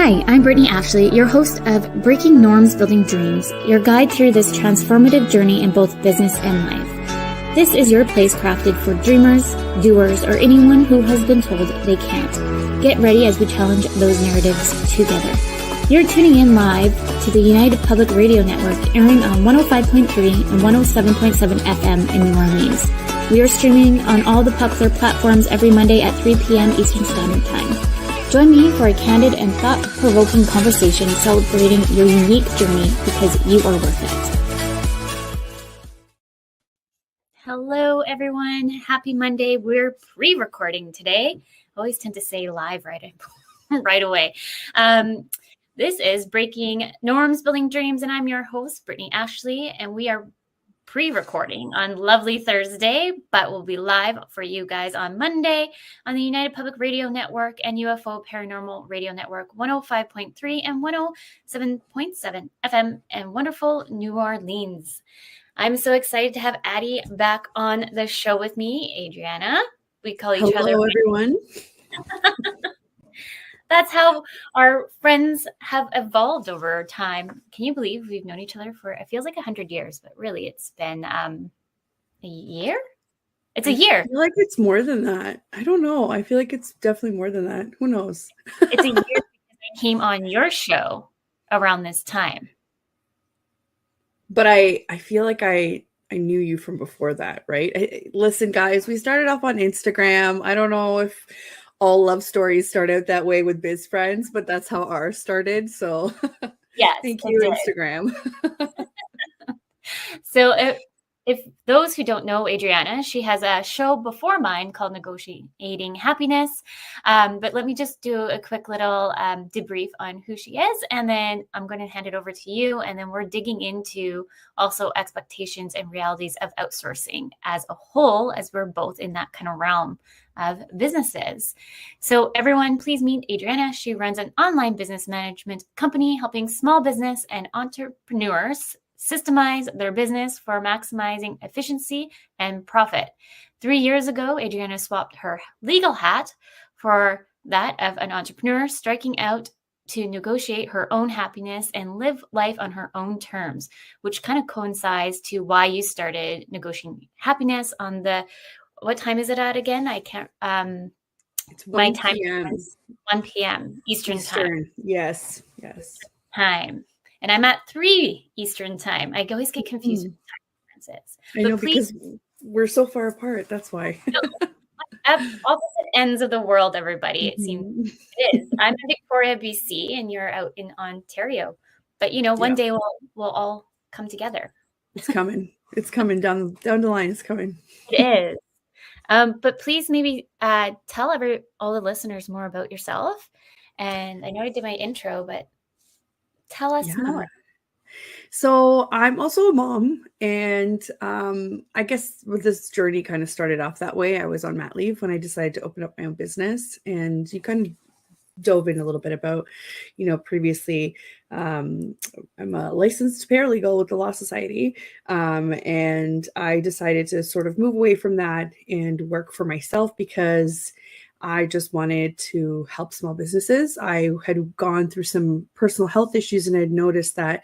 Hi, I'm Brittany Ashley, your host of Breaking Norms, Building Dreams, your guide through this transformative journey in both business and life. This is your place crafted for dreamers, doers, or anyone who has been told they can't. Get ready as we challenge those narratives together. You're tuning in live to the United Public Radio Network, airing on 105.3 and 107.7 FM in New Orleans. We are streaming on all the popular platforms every Monday at 3 p.m. Eastern Standard Time. Join me for a candid and thought-provoking conversation celebrating your unique journey because you are worth it. Hello, everyone. Happy Monday. We're pre-recording today. I always tend to say live right away. This is Breaking Norms, Building Dreams, and I'm your host, Brittany Ashley, and we are pre-recording on lovely Thursday, but we'll be live for you guys on Monday on the United Public Radio Network and UFO Paranormal Radio Network 105.3 and 107.7 FM in wonderful New Orleans. I'm so excited to have Addie back on the show with me, Adriana. We call each other. Hello, everyone. That's how our friends have evolved over time. Can you believe we've known each other for, it feels like 100 years, but really it's been a year? It's a year. I feel like it's more than that. I don't know. I feel like it's definitely more than that. Who knows? It's a year because I came on your show around this time. But I feel like I knew you from before that, right? Listen, guys, we started off on Instagram. I don't know if all love stories start out that way with biz friends, but that's how ours started. So yes, thank you, Instagram. So if those who don't know Adriana, she has a show before mine called Negotiating Happiness. But let me just do a quick little debrief on who she is, and then I'm going to hand it over to you. And then we're digging into also expectations and realities of outsourcing as a whole, as we're both in that kind of realm of businesses. So everyone, please meet Adriana. She runs an online business management company helping small business and entrepreneurs systemize their business for maximizing efficiency and profit. 3 years ago, Adriana swapped her legal hat for that of an entrepreneur, striking out to negotiate her own happiness and live life on her own terms, which kind of coincides to why you started Negotiating Happiness on the, what time is it at again? I can't, it's 1 my time p.m. is 1 p.m. Eastern time. Yes. Time. And I'm at 3 Eastern time. I always get confused with time differences. I know, because we're so far apart. That's why. Opposite ends of the world, everybody. It seems it is. I'm in Victoria, BC, and you're out in Ontario. But one day we'll all come together. It's coming. It's coming down the line. It's coming. It is. But please maybe tell all the listeners more about yourself. And I know I did my intro, but tell us more. So I'm also a mom, and I guess this journey kind of started off that way. I was on mat leave when I decided to open up my own business, and you kind of dove in a little bit about, previously, I'm a licensed paralegal with the Law Society, and I decided to sort of move away from that and work for myself because I just wanted to help small businesses. I had gone through some personal health issues, and I'd noticed that,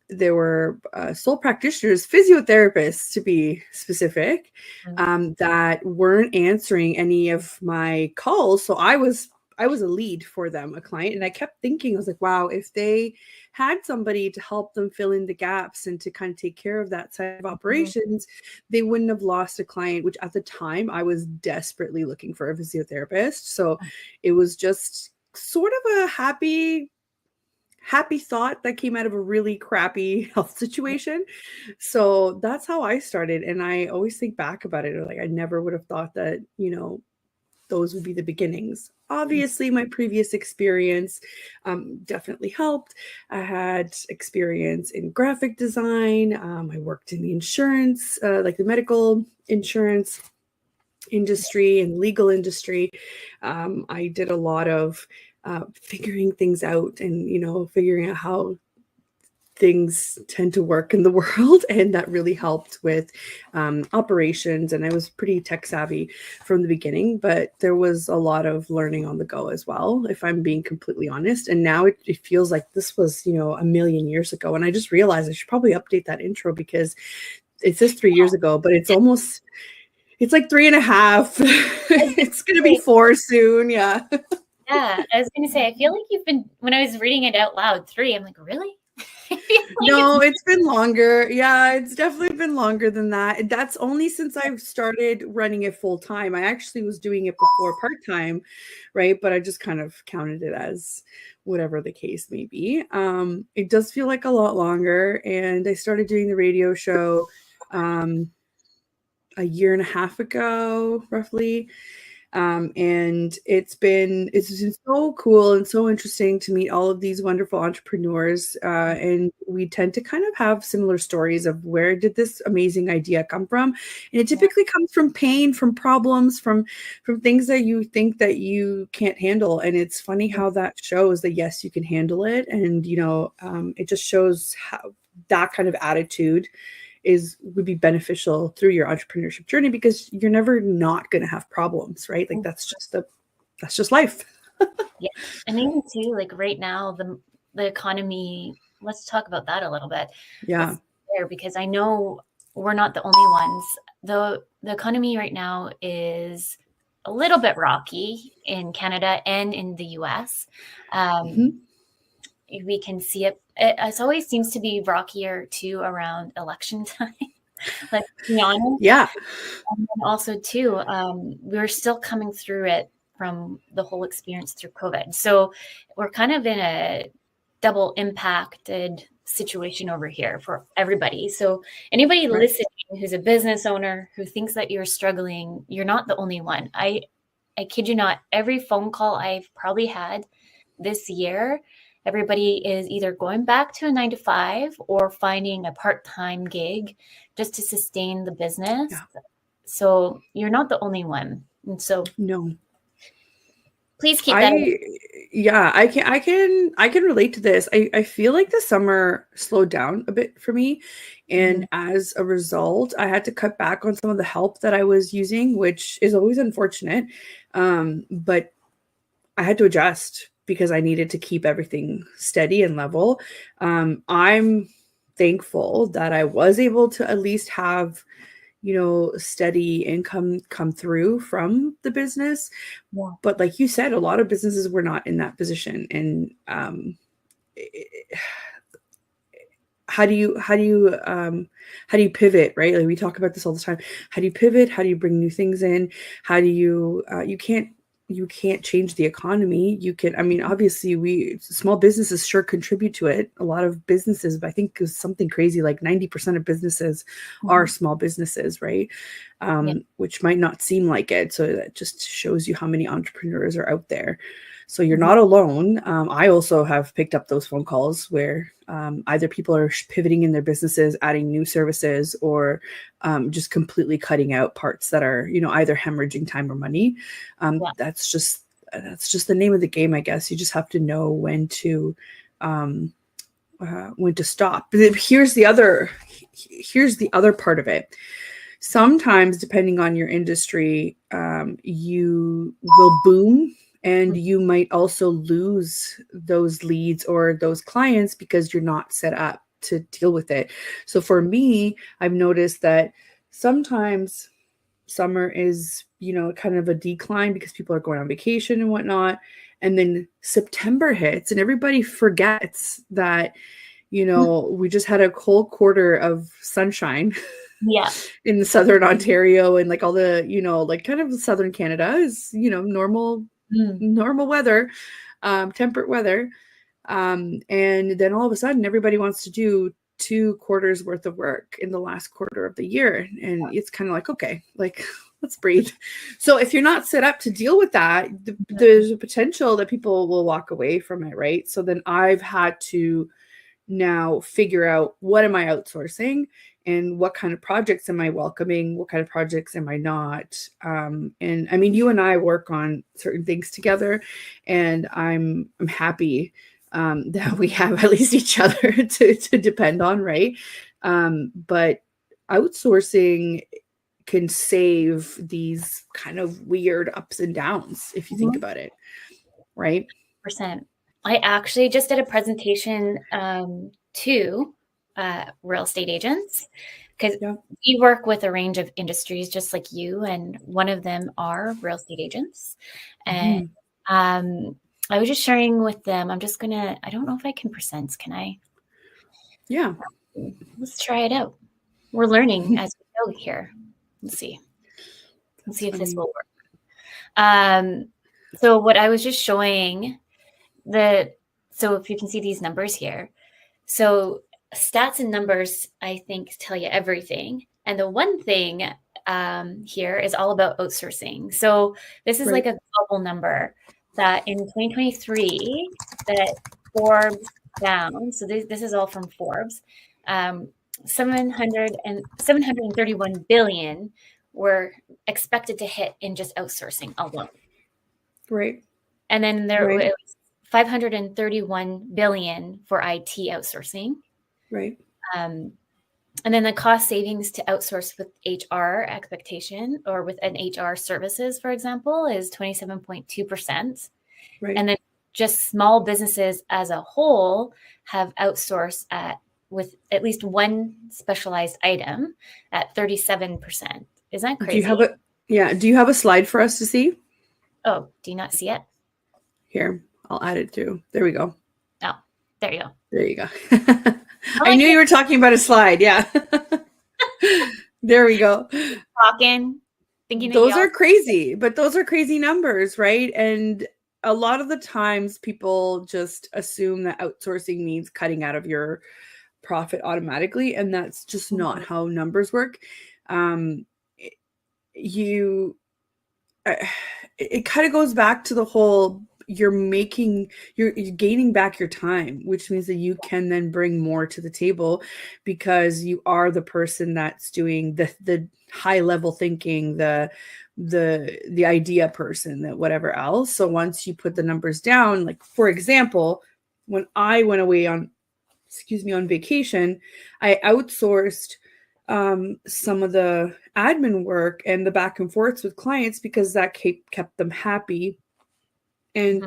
there were sole practitioners, physiotherapists to be specific, that weren't answering any of my calls. So I was a lead for them, a client. And I kept thinking, I was like, wow, if they had somebody to help them fill in the gaps and to kind of take care of that side of operations, they wouldn't have lost a client, which at the time I was desperately looking for a physiotherapist. So it was just sort of a happy thought that came out of a really crappy health situation. So that's how I started. And I always think back about it. Like, I never would have thought that, those would be the beginnings. Obviously, my previous experience definitely helped. I had experience in graphic design. I worked in the insurance, like the medical insurance industry and legal industry. I did a lot of figuring things out and, figuring out how things tend to work in the world, and that really helped with operations. And I was pretty tech savvy from the beginning, but there was a lot of learning on the go as well, if I'm being completely honest. And now it feels like this was, a million years ago. And I just realized I should probably update that intro, because it says 3 years ago, but it's like 3.5. It's gonna be 4 soon. Yeah. Yeah, I was gonna say, I feel like when I was reading it out loud, 3, I'm like, really? I feel like No, it's been longer. Yeah, it's definitely been longer than that. That's only since I've started running it full time. I actually was doing it before part time, right? But I just kind of counted it as whatever the case may be. It does feel like a lot longer, and I started doing the radio show a year and a half ago, roughly. And it's been so cool and so interesting to meet all of these wonderful entrepreneurs. And we tend to kind of have similar stories of where did this amazing idea come from. And it typically comes from pain, from problems, from things that you think that you can't handle. And it's funny how that shows that, yes, you can handle it. And, it just shows how that kind of attitude would be beneficial through your entrepreneurship journey, because you're never not going to have problems, right? Like that's just life. Yeah. And even too, like right now, the economy, let's talk about that a little bit. Yeah. Because I know we're not the only ones. The economy right now is a little bit rocky in Canada and in the US. We can see it. It always seems to be rockier too around election time. Let's be honest. Yeah. And also too, we're still coming through it from the whole experience through COVID. So we're kind of in a double impacted situation over here for everybody. So anybody listening who's a business owner who thinks that you're struggling, you're not the only one. I kid you not, every phone call I've probably had this year, everybody is either going back to a 9-to-5 or finding a part-time gig just to sustain the business. Yeah. So you're not the only one. And so no, please keep that. Yeah, I can relate to this. I feel like the summer slowed down a bit for me. And as a result, I had to cut back on some of the help that I was using, which is always unfortunate. But I had to adjust because I needed to keep everything steady and level. I'm thankful that I was able to at least have, steady income come through from the business. Yeah. But like you said, a lot of businesses were not in that position. And how do you pivot, right? Like we talk about this all the time. How do you pivot? How do you bring new things in? How do you you can't change the economy. Obviously small businesses sure contribute to it. A lot of businesses, I think is something crazy, like 90% of businesses are small businesses, right? Which might not seem like it. So that just shows you how many entrepreneurs are out there. So you're not alone. I also have picked up those phone calls where either people are pivoting in their businesses, adding new services, or just completely cutting out parts that are, either hemorrhaging time or money. That's just the name of the game, I guess. You just have to know when to stop. But here's the other part of it. Sometimes, depending on your industry, you will boom. And you might also lose those leads or those clients because you're not set up to deal with it. So for me, I've noticed that sometimes summer is, kind of a decline because people are going on vacation and whatnot. And then September hits and everybody forgets that, we just had a whole quarter of sunshine. Yeah. In the southern Ontario and like all the, like kind of southern Canada is, normal weather, temperate weather. And then all of a sudden everybody wants to do 2 quarters worth of work in the last quarter of the year. And it's kind of like, okay, like let's breathe. So if you're not set up to deal with that, there's a potential that people will walk away from it. Right. So then I've had to now figure out, what am I outsourcing and what kind of projects am I welcoming? What kind of projects am I not? And I mean, you and I work on certain things together, and I'm happy that we have at least each other to depend on, right? But outsourcing can save these kind of weird ups and downs if you think about it, right? Percent. I actually just did a presentation to real estate agents because we work with a range of industries just like you, and one of them are real estate agents. And I was just sharing with them. I don't know if I can present. Can I? Yeah. Let's try it out. We're learning as we go here. Let's see. Let's see if this will work. So what I was just showing so if you can see these numbers here. So stats and numbers, I think, tell you everything. And the one thing here is all about outsourcing. So this is like a global number that in 2023 that Forbes found. So this is all from Forbes. 731 billion were expected to hit in just outsourcing alone. Right. And then there was 531 billion for IT outsourcing. Right. And then the cost savings to outsource with HR expectation or with an HR services, for example, is 27.2%. Right. And then just small businesses as a whole have outsourced with at least one specialized item at 37%. Isn't that crazy? Do you have a slide for us to see? Oh, do you not see it? Here, I'll add it too. There we go. Oh, there you go. There you go. I knew you were talking about a slide. Yeah. There we go. Talking, thinking those are crazy, but those are crazy numbers, right? And a lot of the times people just assume that outsourcing means cutting out of your profit automatically. And that's just not how numbers work. It kind of goes back to the whole you're gaining back your time, which means that you can then bring more to the table because you are the person that's doing the high level thinking, the idea person, that whatever else. So once you put the numbers down, like for example, when I went away on vacation, I outsourced some of the admin work and the back and forths with clients because that kept them happy. And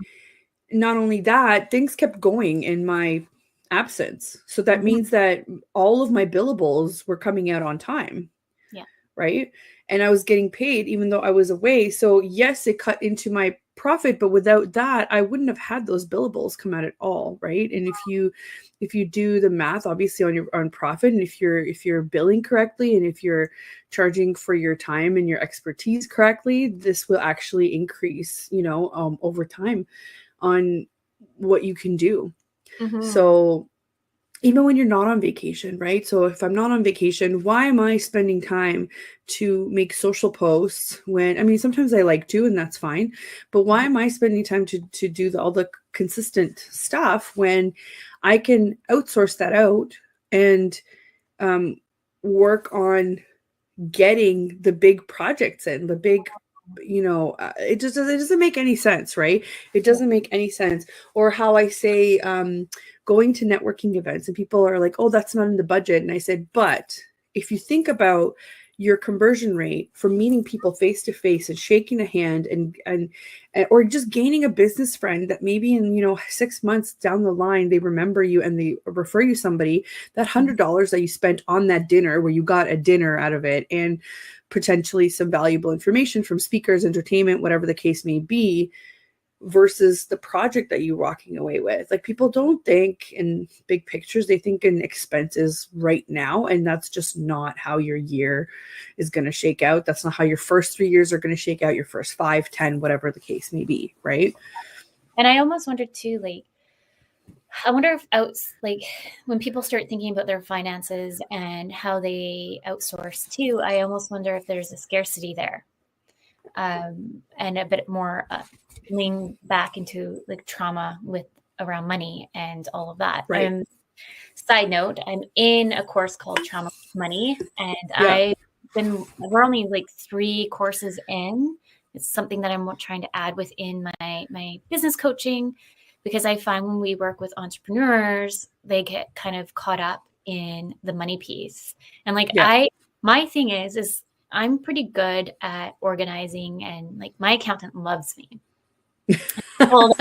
not only that, things kept going in my absence. So that means that all of my billables were coming out on time. Yeah. Right. And I was getting paid even though I was away. So yes, it cut into my profit, but without that, I wouldn't have had those billables come out at all. Right. And if you do the math, obviously on profit, and if you're billing correctly, and if you're charging for your time and your expertise correctly, this will actually increase, over time on what you can do. So even when you're not on vacation, right? So if I'm not on vacation, why am I spending time to make social posts when, sometimes I like to, and that's fine, but why am I spending time to do all the consistent stuff when I can outsource that out and work on getting the big projects in, the big, it doesn't make any sense, right? It doesn't make any sense. Or how I say, going to networking events and people are like, oh, that's not in the budget. And I said, but if you think about your conversion rate from meeting people face to face and shaking a hand and or just gaining a business friend that maybe in 6 months down the line they remember you and they refer you somebody, that $100 that you spent on that dinner where you got a dinner out of it and potentially some valuable information from speakers, entertainment, whatever the case may be, versus the project that you're walking away with. Like, people don't think in big pictures, they think in expenses right now. And that's just not how your year is going to shake out. That's not how your first 3 years are going to shake out, your first 5, 10, whatever the case may be. Right. And I almost wondered too, I wonder if when people start thinking about their finances and how they outsource too, I almost wonder if there's a scarcity there, and a bit more lean back into trauma around money and all of that. Right. Side note, I'm in a course called Trauma Money, and we're only 3 courses in. It's something that I'm trying to add within my business coaching, because I find when we work with entrepreneurs, they get kind of caught up in the money piece. And like Yeah. my thing is I'm pretty good at organizing, and like my accountant loves me. Well,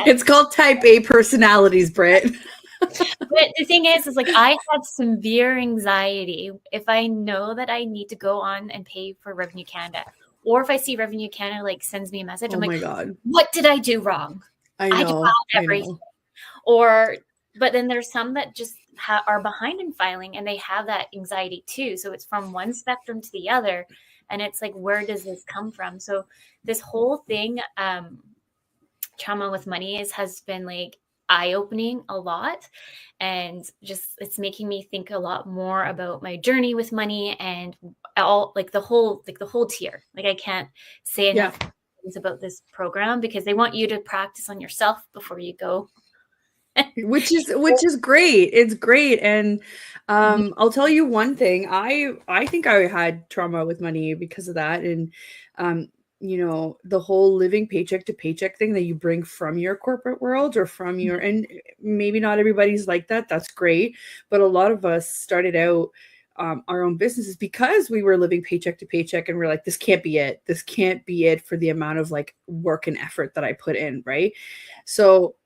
It's called type A personalities, Britt. but the thing is like I have severe anxiety if I know that I need to go on and pay for Revenue Canada, or if I see Revenue Canada like sends me a message, Oh I'm my like, God. what did I do wrong? I I had to know. file I everything. know. Or, but then there's some that just are behind in filing, and they have that anxiety too. So it's from one spectrum to the other, and it's like, where does this come from? So this whole thing, trauma with money has been like eye-opening a lot, and just it's making me think a lot more about my journey with money and all like the whole tier. Like I can't say Yeah. enough things about this program because they want you to practice on yourself before you go. Which is great. It's great. And Mhm. I'll tell you one thing. I think I had trauma with money because of that. And you know, the whole living paycheck to paycheck thing that you bring from your corporate world or from your, and maybe not everybody's like that. That's great. But a lot of us started out our own businesses because we were living paycheck to paycheck, and we're like, this can't be it. This can't be it for the amount of like work and effort that I put in, right? So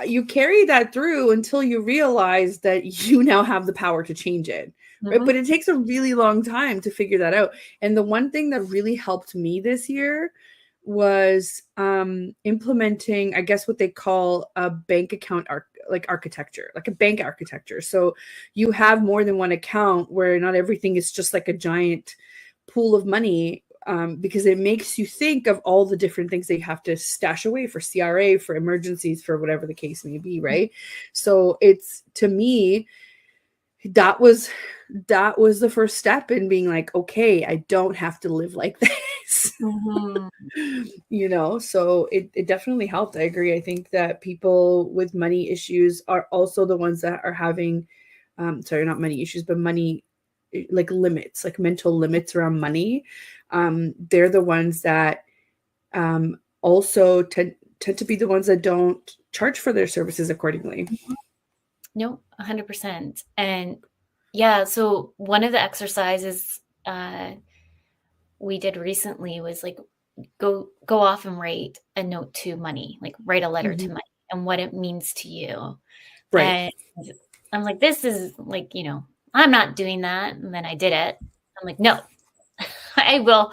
you carry that through until you realize that you now have the power to change it, right? But Mhm. it takes a really long time to figure that out. And the one thing that really helped me this year was implementing, I guess, what they call a bank account architecture, like a bank architecture. So you have more than one account where not everything is just like a giant pool of money, because it makes you think of all the different things that you have to stash away for CRA, for emergencies, for whatever the case may be, right? So it's, to me, that was the first step in being like, okay, I don't have to live like this. Mhm. You know, so it definitely helped. I agree. I think that people with money issues are also the ones that are having sorry, not money issues, but money, like limits, like mental limits around money. They're the ones that also tend to be the ones that don't charge for their services accordingly. No, 100%. And yeah, so one of the exercises we did recently was like go off and write a note to money, like write a letter to Mhm. money and what it means to you. Right. And I'm like, this is like, I'm not doing that. And then I did it. I'm like, no, I will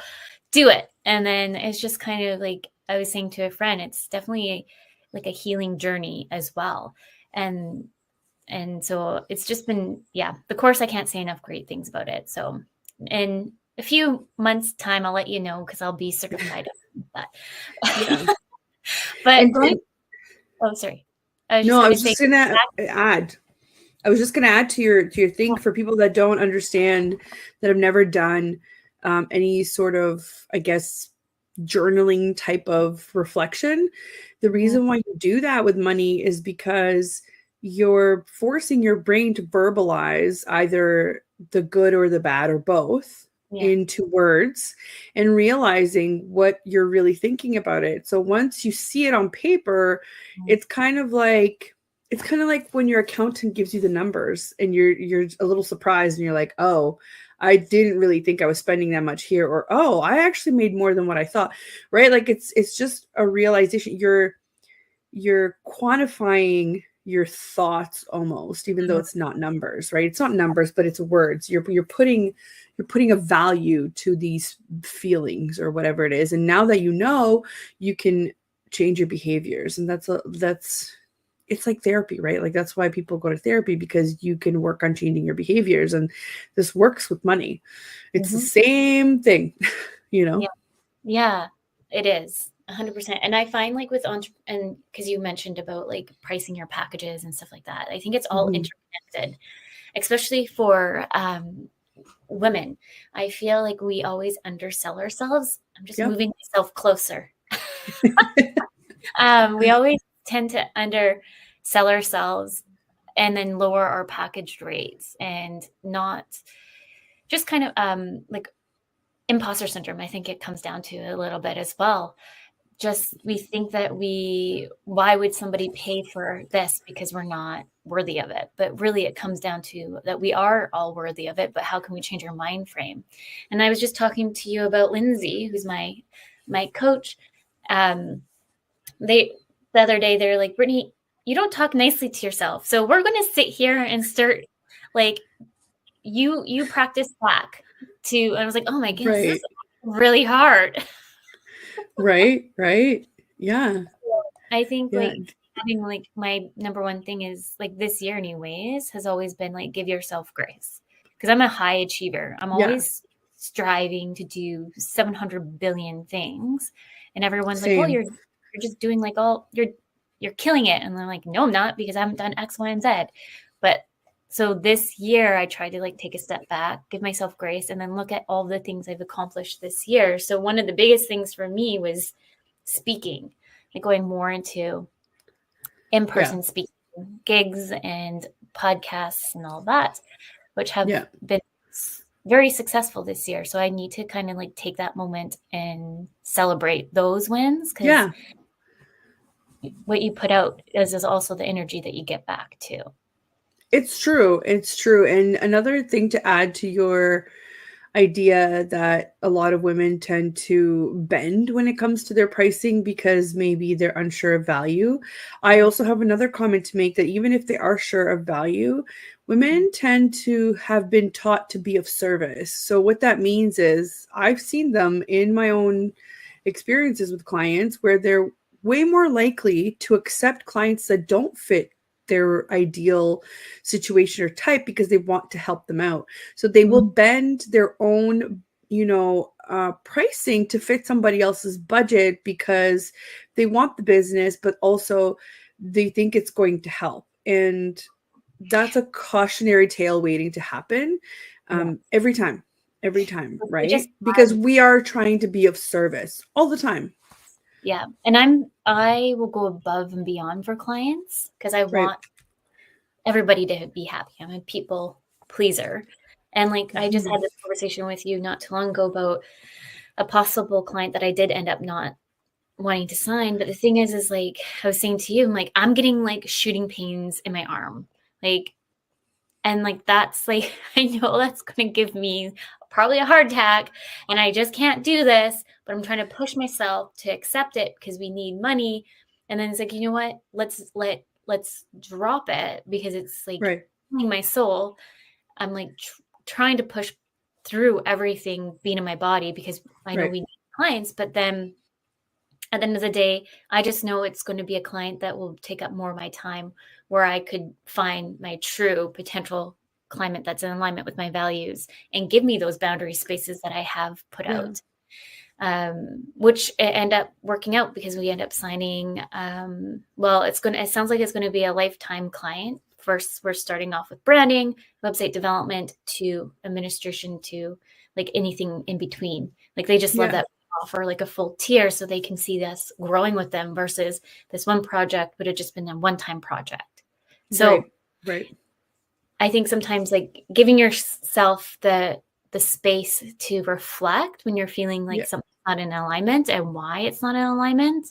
do it. And then it's just kind of like I was saying to a friend, it's definitely like a healing journey as well. And so it's just been, yeah, the course, I can't say enough great things about it. So in a few months time, I'll let you know because I'll be certified with that. Yeah. But And, going, oh, sorry. I was just no, I going to was say, just gonna add. I was just gonna add to your thing for people that don't understand, that have never done any sort of, I guess, journaling type of reflection. The Mhm. reason why you do that with money is because you're forcing your brain to verbalize either the good or the bad or both Yeah. into words, and realizing what you're really thinking about it. So once you see it on paper, Mhm. it's kind of like when your accountant gives you the numbers and you're a little surprised and you're like, oh, I didn't really think I was spending that much here, or oh, I actually made more than what I thought, right? Like it's just a realization. You're quantifying your thoughts almost, even though Mhm. it's not numbers, right? It's not numbers, but it's words. You're putting a value to these feelings or whatever it is. And now that you know, you can change your behaviors. And that's it's like therapy, right? Like that's why people go to therapy, because you can work on changing your behaviors. And this works with money. It's the Mhm. same thing, you know? Yeah. Yeah, it is 100%. And I find like with and because you mentioned about like pricing your packages and stuff like that, I think it's all Mhm. interconnected, especially for women. I feel like we always undersell ourselves. I'm just Yep. moving myself closer. We always tend to undersell ourselves and then lower our packaged rates and not just kind of like imposter syndrome. I think it comes down to a little bit as well. we think that why would somebody pay for this because we're not worthy of it? But really it comes down to that we are all worthy of it, but how can we change our mind frame? And I was just talking to you about Lindsay, who's my coach. The other day they're like, Brittany, you don't talk nicely to yourself. So we're going to sit here and start like you practice back to, and I was like, oh my goodness, this is really hard. Right. Yeah. I think like having like my number one thing is like this year anyways has always been like give yourself grace, because I'm a high achiever. I'm always striving to do 700 billion things, and everyone's like, well, you're just doing like you're killing it, and I'm like, no, I'm not, because I haven't done X, Y, and Z. But so this year I tried to like take a step back, give myself grace, and then look at all the things I've accomplished this year. So one of the biggest things for me was speaking, like going more into in-person speaking gigs and podcasts and all that, which have been very successful this year. So I need to kind of like take that moment and celebrate those wins, because what you put out is also the energy that you get back too. It's true. And another thing to add to your idea that a lot of women tend to bend when it comes to their pricing because maybe they're unsure of value. I also have another comment to make, that even if they are sure of value, women tend to have been taught to be of service. So what that means is I've seen them in my own experiences with clients where they're way more likely to accept clients that don't fit their ideal situation or type because they want to help them out. So they will bend their own, pricing to fit somebody else's budget because they want the business, but also they think it's going to help. And that's a cautionary tale waiting to happen every time, right? Because we are trying to be of service all the time. Yeah. And I will go above and beyond for clients because I want everybody to be happy. I'm a people pleaser. And like, I just had this conversation with you not too long ago about a possible client that I did end up not wanting to sign. But the thing is like, I was saying to you, I'm like, I'm getting like shooting pains in my arm. Like, and like, that's like, I know that's going to give me probably a heart attack, and I just can't do this, but I'm trying to push myself to accept it because we need money. And then it's like, you know what, let's drop it, because it's like killing my soul. I'm like trying to push through everything being in my body because I know we need clients, but then at the end of the day, I just know it's going to be a client that will take up more of my time, where I could find my true potential client that's in alignment with my values and give me those boundary spaces that I have put out, which end up working out because we end up signing. It sounds like it's going to be a lifetime client. First, we're starting off with branding, website development, to administration, to like anything in between. Like they just love that offer like a full tier so they can see this growing with them versus this one project would have just been a one-time project. So I think sometimes like giving yourself the space to reflect when you're feeling like something's not in alignment and why it's not in alignment,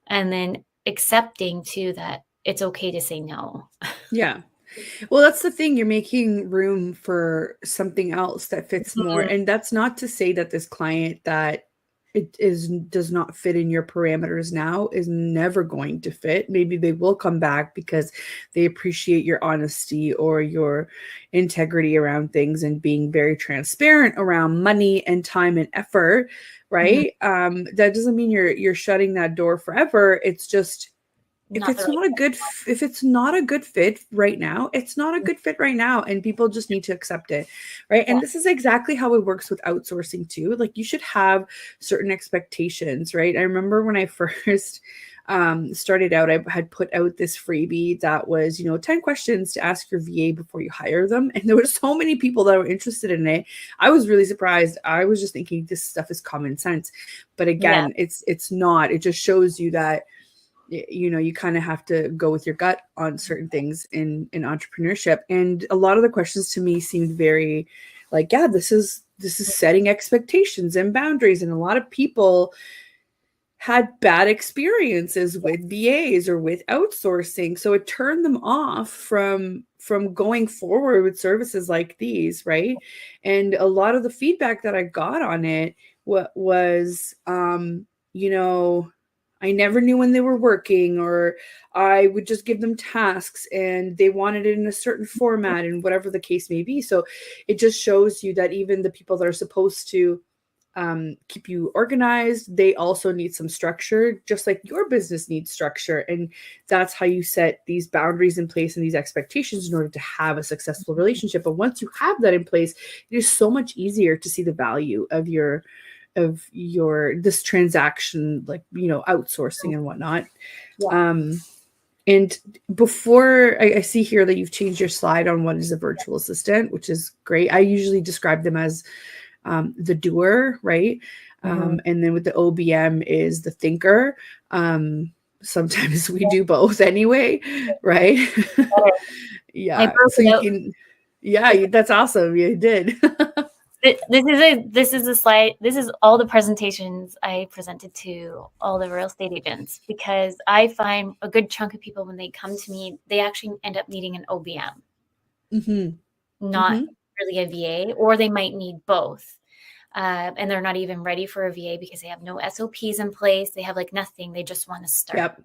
and then accepting too that it's okay to say no. Yeah. Well, that's the thing. You're making room for something else that fits more. And that's not to say that this client that does not fit in your parameters now is never going to fit. Maybe they will come back because they appreciate your honesty or your integrity around things and being very transparent around money and time and effort, right? That doesn't mean you're shutting that door forever. It's just, if it's not a good fit right now, it's not a good fit right now. And people just need to accept it. Right. And this is exactly how it works with outsourcing too. Like you should have certain expectations, right? I remember when I first started out, I had put out this freebie that was, 10 questions to ask your VA before you hire them. And there were so many people that were interested in it. I was really surprised. I was just thinking this stuff is common sense. But again, it's not. It just shows you that you kind of have to go with your gut on certain things in entrepreneurship. And a lot of the questions to me seemed very like, this is setting expectations and boundaries. And a lot of people had bad experiences with VAs or with outsourcing. So it turned them off from going forward with services like these, right? And a lot of the feedback that I got on it was, you know, I never knew when they were working, or I would just give them tasks and they wanted it in a certain format, and whatever the case may be. So it just shows you that even the people that are supposed to keep you organized, they also need some structure, just like your business needs structure. And that's how you set these boundaries in place and these expectations in order to have a successful relationship. But once you have that in place, it is so much easier to see the value of this transaction, like, you know, outsourcing and whatnot. Yeah. And before, I see here that you've changed your slide on what is a virtual assistant, which is great. I usually describe them as the doer, right? And then with the OBM is the thinker. Sometimes we do both anyway, right? Yeah. So you can, yeah, that's awesome. You did. This is a slide. This is all the presentations I presented to all the real estate agents, because I find a good chunk of people, when they come to me, they actually end up needing an OBM, not really a VA, or they might need both. And they're not even ready for a VA because they have no SOPs in place. They have like nothing. They just want to start. Yep.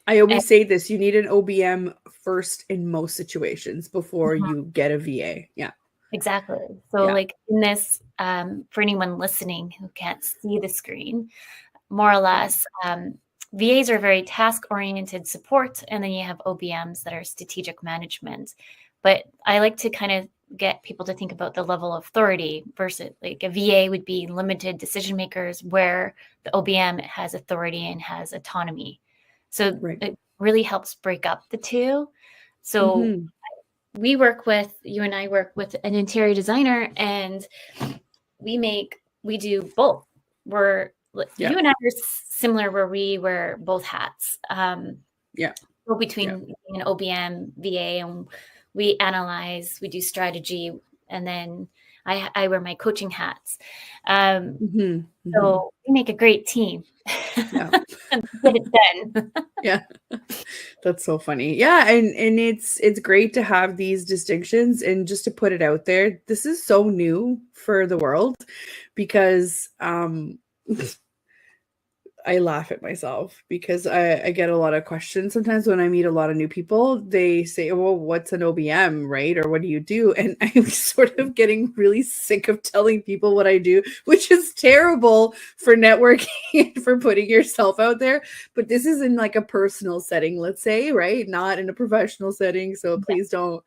I always say this, you need an OBM first in most situations before you get a VA. Yeah. Exactly. So like in this, for anyone listening who can't see the screen, more or less, VAs are very task-oriented support, and then you have OBMs that are strategic management. But I like to kind of get people to think about the level of authority versus, like, a VA would be limited decision makers, where the OBM has authority and has autonomy. So it really helps break up the two. So you and I work with an interior designer, and we do both. You and I are similar, where we wear both hats. Between an OBM, VA, and we analyze, we do strategy, and then I wear my coaching hats. So we make a great team. And get it done. Yeah. That's so funny. Yeah. And it's great to have these distinctions, and just to put it out there, this is so new for the world, because I laugh at myself, because I get a lot of questions sometimes when I meet a lot of new people. They say, well, what's an OBM, right? Or what do you do? And I'm sort of getting really sick of telling people what I do, which is terrible for networking and for putting yourself out there. But this is in like a personal setting, let's say, right? Not in a professional setting. So please don't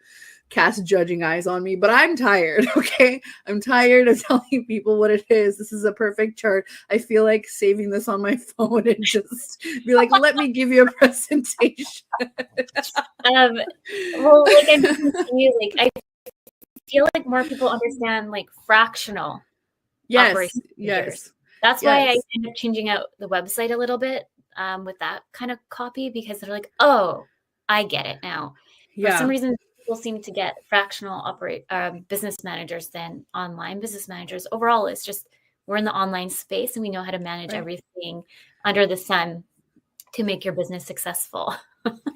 cast judging eyes on me, but I'm tired. Okay. I'm tired of telling people what it is. This is a perfect chart. I feel like saving this on my phone and just be like, let me give you a presentation. Well, like I feel like more people understand like fractional. Yes. That's why I ended up changing out the website a little bit with that kind of copy, because they're like, oh, I get it now. For some reason, people seem to get fractional business managers than online business managers. Overall, it's just we're in the online space, and we know how to manage everything under the sun to make your business successful.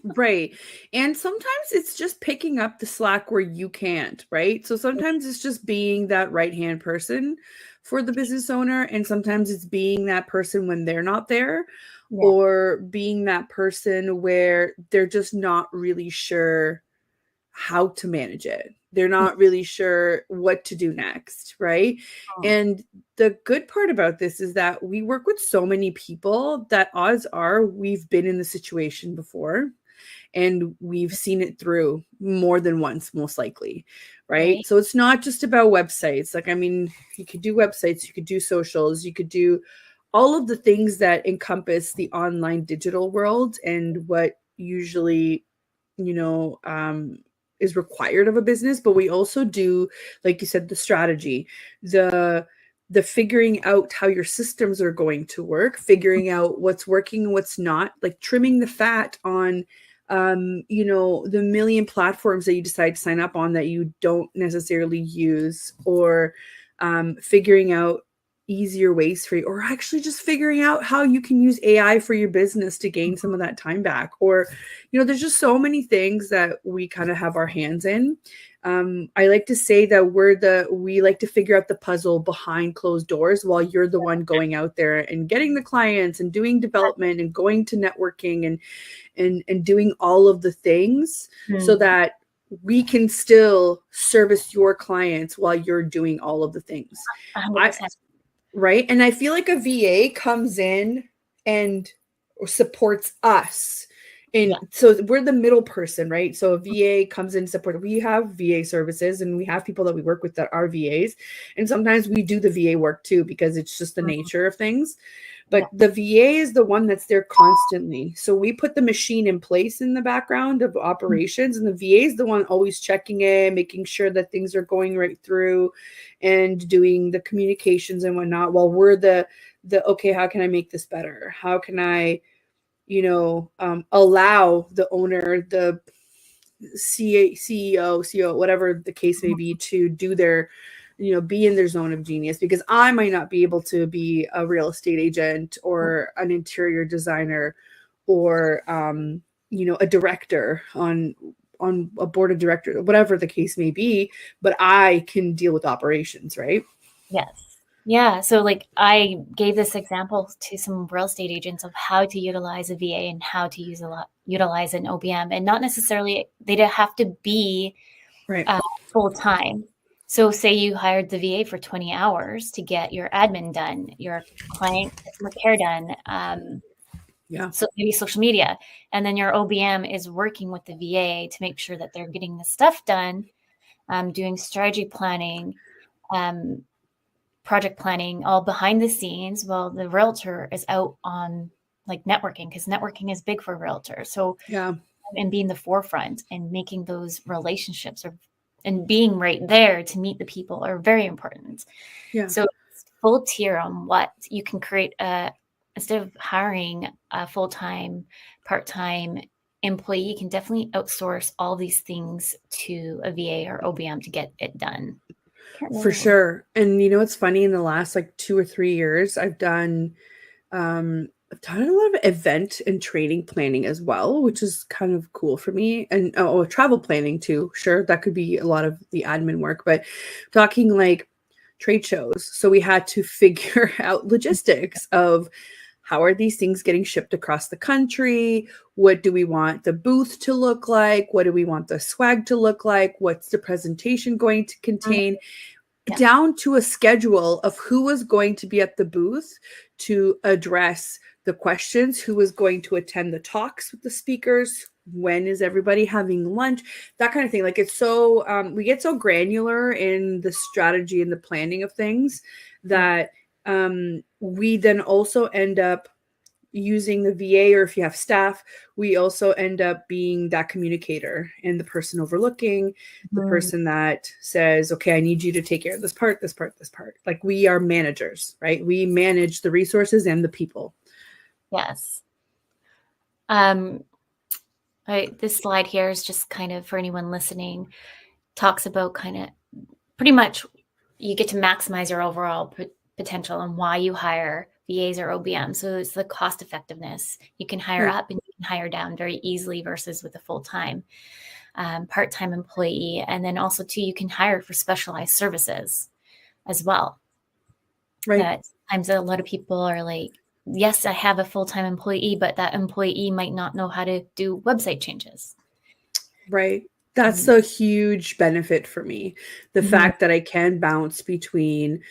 Right. And sometimes it's just picking up the slack where you can't, right? So sometimes it's just being that right-hand person for the business owner, and sometimes it's being that person when they're not there, or being that person where they're just not really sure how to manage it. They're not really sure what to do next, right? And the good part about this is that we work with so many people that odds are we've been in the situation before, and we've seen it through more than once, most likely, right? So it's not just about websites. Like, I mean, you could do websites, you could do socials, you could do all of the things that encompass the online digital world, and what usually, you know, is required of a business. But we also do, like you said, the strategy, the figuring out how your systems are going to work, figuring out what's working and what's not, like trimming the fat on you know, the million platforms that you decide to sign up on that you don't necessarily use, or figuring out easier ways for you, or actually just figuring out how you can use AI for your business to gain some of that time back. Or, there's just so many things that we kind of have our hands in. I like to say that we like to figure out the puzzle behind closed doors while you're the one going out there and getting the clients and doing development and going to networking and doing all of the things so that we can still service your clients while you're doing all of the things. 100%. Right. And I feel like a VA comes in and supports us. And so we're the middle person, right? So a VA comes in support. We have VA services and we have people that we work with that are VAs. And sometimes we do the VA work too, because it's just the nature of things. But the VA is the one that's there constantly. So we put the machine in place in the background of operations, and the VA is the one always checking in, making sure that things are going right through and doing the communications and whatnot, while we're the okay, how can I make this better? How can I, allow the owner, the CEO, whatever the case may be, to do their, be in their zone of genius, because I might not be able to be a real estate agent or an interior designer or, a director on a board of directors, whatever the case may be, but I can deal with operations, right? Yes. Yeah. So like I gave this example to some real estate agents of how to utilize a VA and how to utilize an OBM, and not necessarily they don't have to be right full time. So say you hired the VA for 20 hours to get your admin done, your client customer care done, so maybe social media, and then your OBM is working with the VA to make sure that they're getting the stuff done, doing strategy planning, project planning, all behind the scenes, while the realtor is out on like networking, because networking is big for realtors. So and being the forefront and making those relationships and being right there to meet the people are very important. So it's full tier on what you can create. Instead of hiring a full-time, part-time employee, you can definitely outsource all these things to a VA or OBM to get it done. For sure. And it's funny, in the last like 2 or 3 years, I've done a lot of event and training planning as well, which is kind of cool for me. And travel planning too. Sure, that could be a lot of the admin work, but talking like trade shows. So we had to figure out logistics of how are these things getting shipped across the country? What do we want the booth to look like? What do we want the swag to look like? What's the presentation going to contain? Down to a schedule of who was going to be at the booth to address the questions, who was going to attend the talks with the speakers, when is everybody having lunch, that kind of thing. Like, it's so, we get so granular in the strategy and the planning of things that we then also end up using the VA, or if you have staff, we also end up being that communicator and the person overlooking, the person that says, okay, I need you to take care of this part, this part, this part. Like, we are managers, right? We manage the resources and the people. Yes. This slide here is just kind of, for anyone listening, talks about kind of pretty much you get to maximize your overall potential and why you hire VAs or OBM. So it's the cost effectiveness. You can hire up and you can hire down very easily versus with a full-time, part-time employee. And then also too, you can hire for specialized services as well. Right. That sometimes a lot of people are like, yes, I have a full-time employee, but that employee might not know how to do website changes. Right. That's a huge benefit for me. The fact that I can bounce between,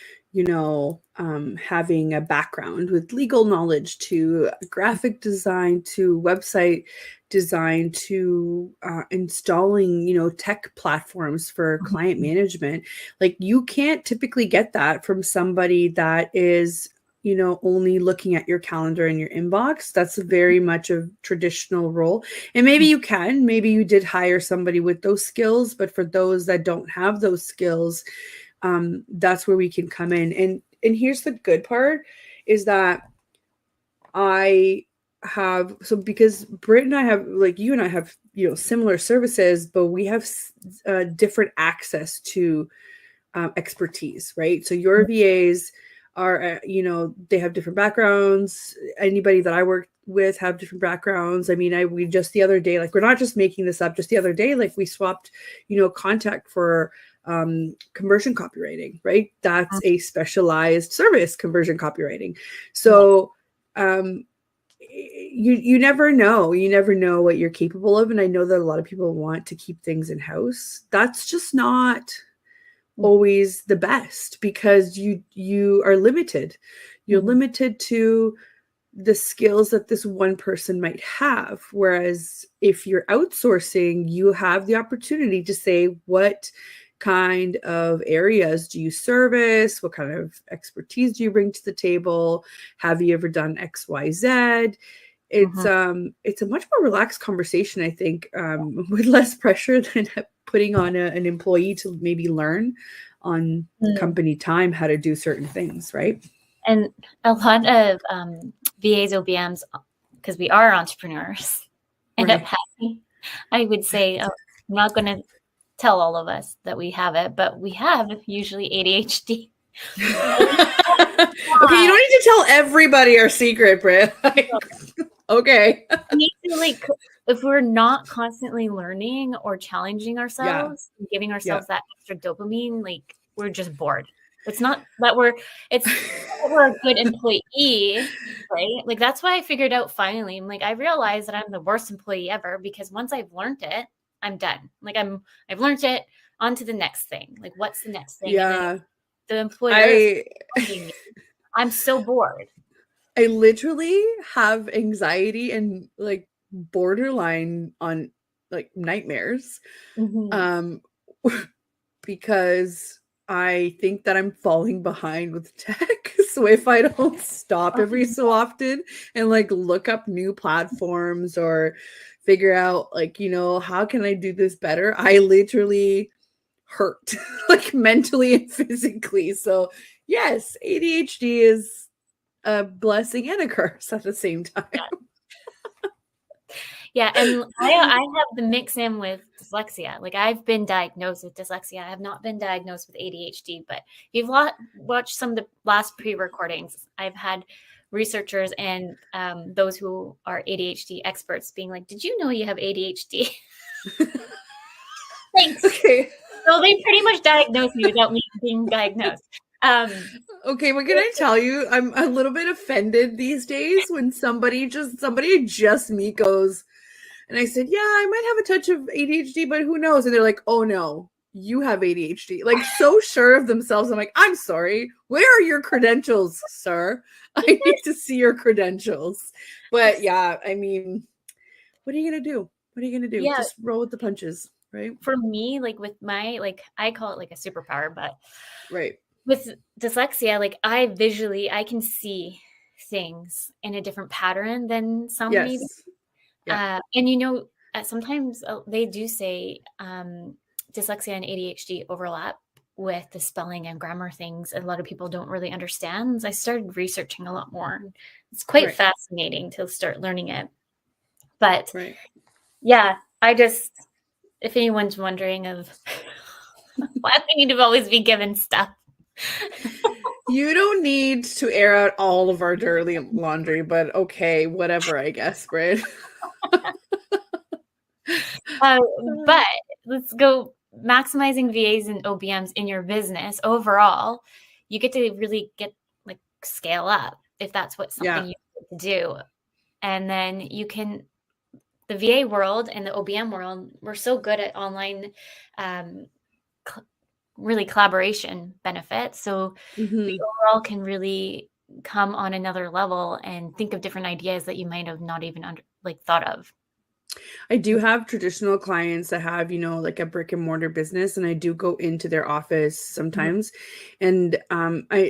having a background with legal knowledge to graphic design to website design to installing, tech platforms for client management. Like, you can't typically get that from somebody that is only looking at your calendar and your inbox. That's very much a traditional role. And maybe maybe you did hire somebody with those skills, but for those that don't have those skills, that's where we can come in. And here's the good part is that because Britt and I have, like you and I have, similar services, but we have different access to expertise, right? So your VAs are, they have different backgrounds. Anybody that I work with have different backgrounds. I mean, we just the other day, like, we're not just making this up. Just the other day, like, we swapped, contact for conversion copywriting, right? That's a specialized service, conversion copywriting. So you never know. You never know what you're capable of. And I know that a lot of people want to keep things in-house. That's just not always the best, because you are limited. You're limited to the skills that this one person might have. Whereas if you're outsourcing, you have the opportunity to say, what kind of areas do you service? What kind of expertise do you bring to the table? Have you ever done XYZ? It's a much more relaxed conversation, I think, with less pressure than putting on an employee to maybe learn on company time how to do certain things, right? And a lot of VAs, OBMs, because we are entrepreneurs, end up having, I would say, I'm not going to tell all of us that we have it, but we have usually ADHD. Okay, you don't need to tell everybody our secret, Britt. Okay. Like, if we're not constantly learning or challenging ourselves, giving ourselves that extra dopamine, like, we're just bored. It's not that we're a good employee, right? Like, that's why I figured out finally, I'm like, I realized that I'm the worst employee ever, because once I've learned it, I'm done. Like, I've learned it, on to the next thing. Like, what's the next thing? Yeah. And the employer I'm so bored. I literally have anxiety and, like, borderline on, like, nightmares. Because I think that I'm falling behind with tech. So if I don't stop every so often and, like, look up new platforms or figure out, like, how can I do this better, I literally hurt, like, mentally and physically. So yes, ADHD is a blessing and a curse at the same time. Yeah, and I have the mix in with dyslexia. Like, I've been diagnosed with dyslexia. I have not been diagnosed with ADHD, but if you've watched some of the last pre-recordings, I've had researchers and those who are ADHD experts being like, "Did you know you have ADHD?" Thanks. Okay. So they pretty much diagnosed me without me being diagnosed. Okay, what can I tell you? I'm a little bit offended these days when somebody just me goes, and I said, yeah, I might have a touch of ADHD, but who knows? And they're like, oh no, you have ADHD. Like, so sure of themselves. I'm like, I'm sorry. Where are your credentials, sir? I need to see your credentials. But yeah, I mean, what are you going to do? What are you going to do? Yeah. Just roll with the punches, right? For me, like, with my, like, I call it like a superpower, but right. With dyslexia, like, I can see things in a different pattern than some maybe. Yeah. And sometimes they do say dyslexia and ADHD overlap with the spelling and grammar things. A lot of people don't really understand. So I started researching a lot more. It's quite fascinating to start learning it. But yeah, if anyone's wondering of why we need to always be given stuff. You don't need to air out all of our dirty laundry, but okay, whatever, I guess, Britt. But let's go maximizing VAs and OBMs in your business overall. You get to really like scale up if that's what something you want to do. And then the VA world and the OBM world, we're so good at online really collaboration benefits. So we overall can really come on another level and think of different ideas that you might have not even thought of. I do have traditional clients that have, like a brick and mortar business, and I do go into their office sometimes. And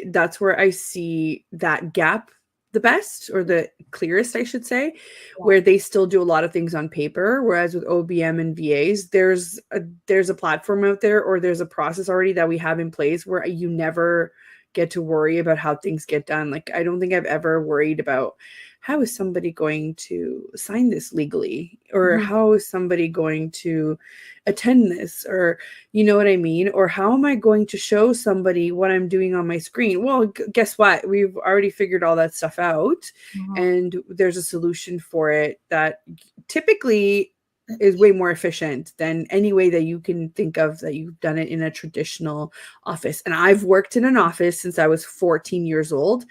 that's where I see that gap the best, or the clearest, I should say, where they still do a lot of things on paper. Whereas with OBM and VAs, there's a platform out there, or there's a process already that we have in place where you never get to worry about how things get done. Like, I don't think I've ever worried about how is somebody going to sign this legally? Or how is somebody going to attend this? Or, you know what I mean? Or how am I going to show somebody what I'm doing on my screen? Well, guess what? We've already figured all that stuff out, and there's a solution for it that typically is way more efficient than any way that you can think of that you've done it in a traditional office. And I've worked in an office since I was 14 years old.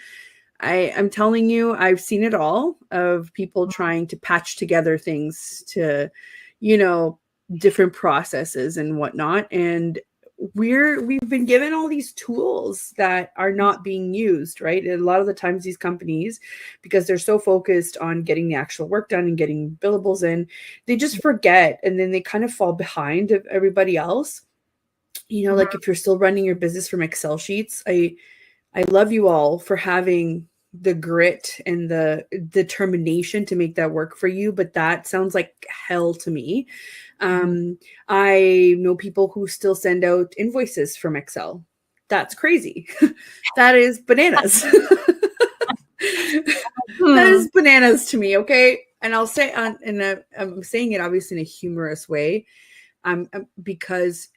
I'm telling you, I've seen it all of people trying to patch together things to, you know, different processes and whatnot. And we've been given all these tools that are not being used, right? And a lot of the times these companies, because they're so focused on getting the actual work done and getting billables in, they just forget, and then they kind of fall behind of everybody else. You know, like if you're still running your business from Excel sheets, I love you all for having the grit and the determination to make that work for you, but that sounds like hell to me. I know people who still send out invoices from Excel. That's crazy. That is bananas. That is bananas to me. Okay. And I'll say, I'm saying it obviously in a humorous way, because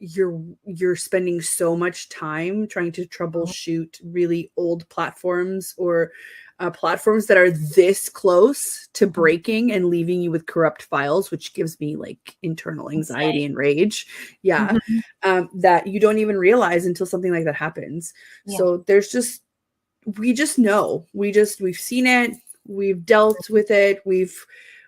you're spending so much time trying to troubleshoot really old platforms, or platforms that are this close to breaking and leaving you with corrupt files, which gives me like internal anxiety and rage. Yeah. That you don't even realize until something like that happens. So we just know, we've seen it, we've dealt with it, we've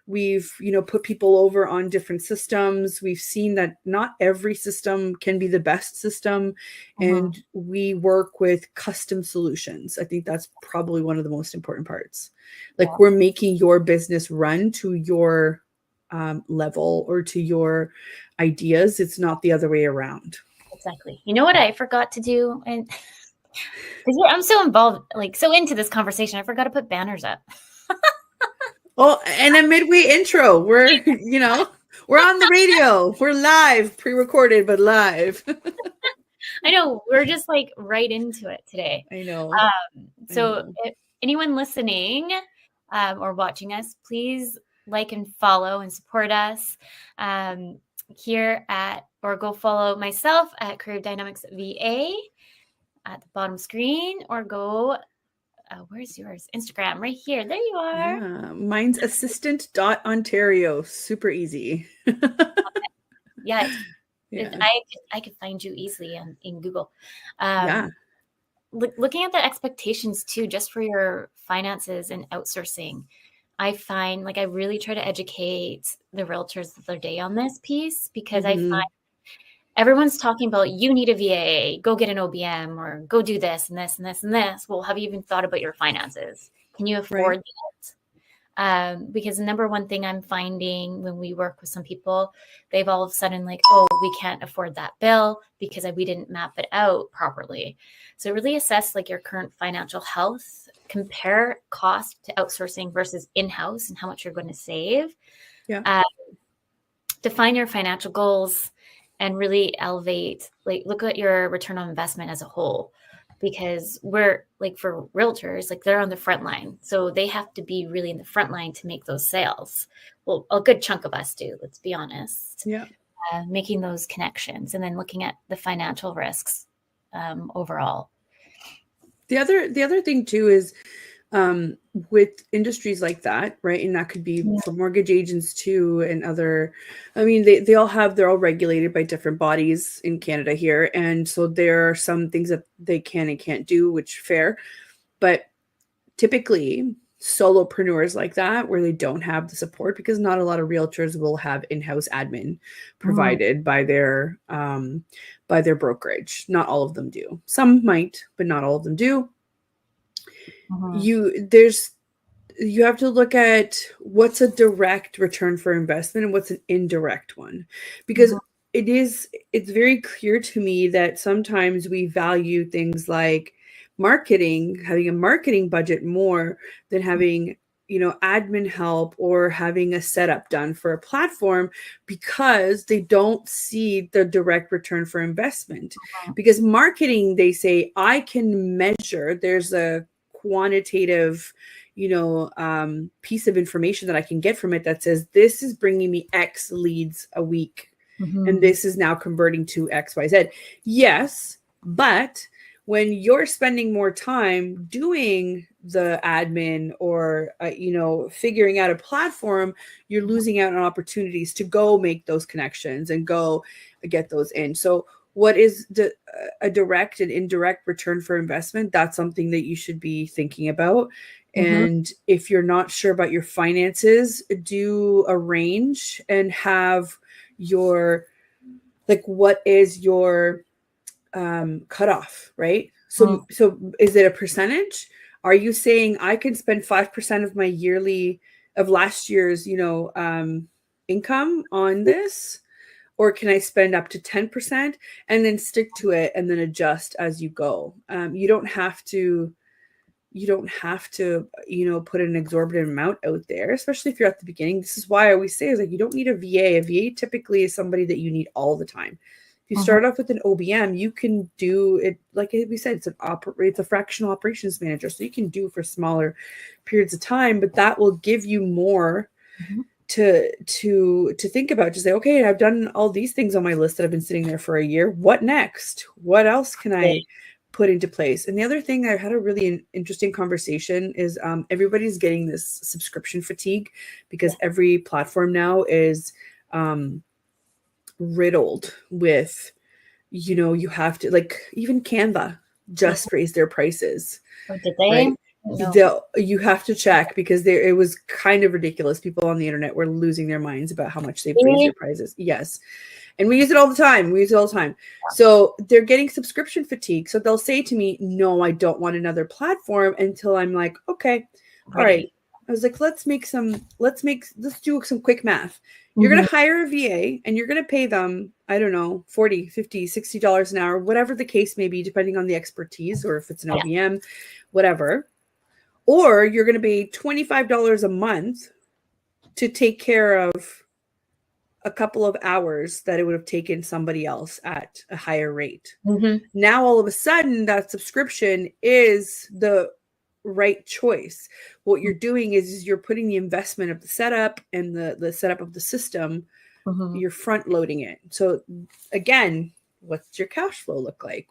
you know, put people over on different systems. We've seen that not every system can be the best system, and we work with custom solutions. I think that's probably one of the most important parts. Like we're making your business run to your level or to your ideas. It's not the other way around. Exactly. You know what I forgot to do? And because I'm so involved, like so into this conversation, I forgot to put banners up. Oh, and a midway intro. We're, you know, we're on the radio. We're live, pre-recorded, but live. I know. We're just like right into it today. I know. So if anyone listening or watching us, please like and follow and support us here or go follow myself at Career Dynamics VA at the bottom screen, or go where's yours? Instagram, right here. There you are. Yeah, mine's assistant.ontario. Super easy. Yeah, I could find you easily in Google. Looking at the expectations too, just for your finances and outsourcing, I find like I really try to educate the realtors of their day on this piece, because I find everyone's talking about, you need a VA, go get an OBM, or go do this and this and this and this. Well, have you even thought about your finances? Can you afford that? Because the number one thing I'm finding when we work with some people, they've all of a sudden like, oh, we can't afford that bill because we didn't map it out properly. So really assess like your current financial health, compare cost to outsourcing versus in-house and how much you're going to save. Define your financial goals and really elevate, like look at your return on investment as a whole, because we're like, for realtors, like they're on the front line. So they have to be really in the front line to make those sales. Well, a good chunk of us do, let's be honest. Making those connections and then looking at the financial risks overall. The other thing too is with industries like that, right? And that could be for mortgage agents too, and other, I mean, they're all regulated by different bodies in Canada here. And so there are some things that they can and can't do, which fair. But typically solopreneurs like that, where they don't have the support, because not a lot of realtors will have in-house admin provided by their brokerage. Not all of them do. Some might, but not all of them do. You have to look at what's a direct return for investment and what's an indirect one, because it's very clear to me that sometimes we value things like marketing, having a marketing budget more than having, you know, admin help or having a setup done for a platform, because they don't see the direct return for investment. Because marketing, they say, I can measure, there's a quantitative piece of information that I can get from it that says this is bringing me X leads a week, and this is now converting to XYZ. Yes, but when you're spending more time doing the admin or, figuring out a platform, you're losing out on opportunities to go make those connections and go get those in. So what is a direct and indirect return for investment? That's something that you should be thinking about. And if you're not sure about your finances, do a range and have your, what is your cutoff, right? So is it a percentage? Are you saying I can spend 5% of last year's, income on this? Or can I spend up to 10% and then stick to it and then adjust as you go? You don't have to, put an exorbitant amount out there, especially if you're at the beginning. This is why I always say, you don't need a VA. A VA typically is somebody that you need all the time. If you start off with an OBM, you can do it, like we said, it's a fractional operations manager. So you can do for smaller periods of time, but that will give you more to think about. Just say, okay, I've done all these things on my list that have been sitting there for a year. What next? What else can I put into place? And the other thing, I had a really interesting conversation is everybody's getting this subscription fatigue because every platform now is riddled with, you have to, even Canva just raised their prices. Oh, did they? Right? No. You have to check because it was kind of ridiculous. People on the internet were losing their minds about how much they've raised their prices. Yes. And we use it all the time. Yeah. So they're getting subscription fatigue. So they'll say to me, no, I don't want another platform, until I'm like, okay, all right. I was like, let's do some quick math. You're going to hire a VA and you're going to pay them, I don't know, $40, $50, $60 an hour, whatever the case may be, depending on the expertise, or if it's an OBM, whatever. Or you're going to pay $25 a month to take care of a couple of hours that it would have taken somebody else at a higher rate. Now, all of a sudden, that subscription is the right choice. What you're doing is you're putting the investment of the setup and the setup of the system, you're front loading it. So again, what's your cash flow look like?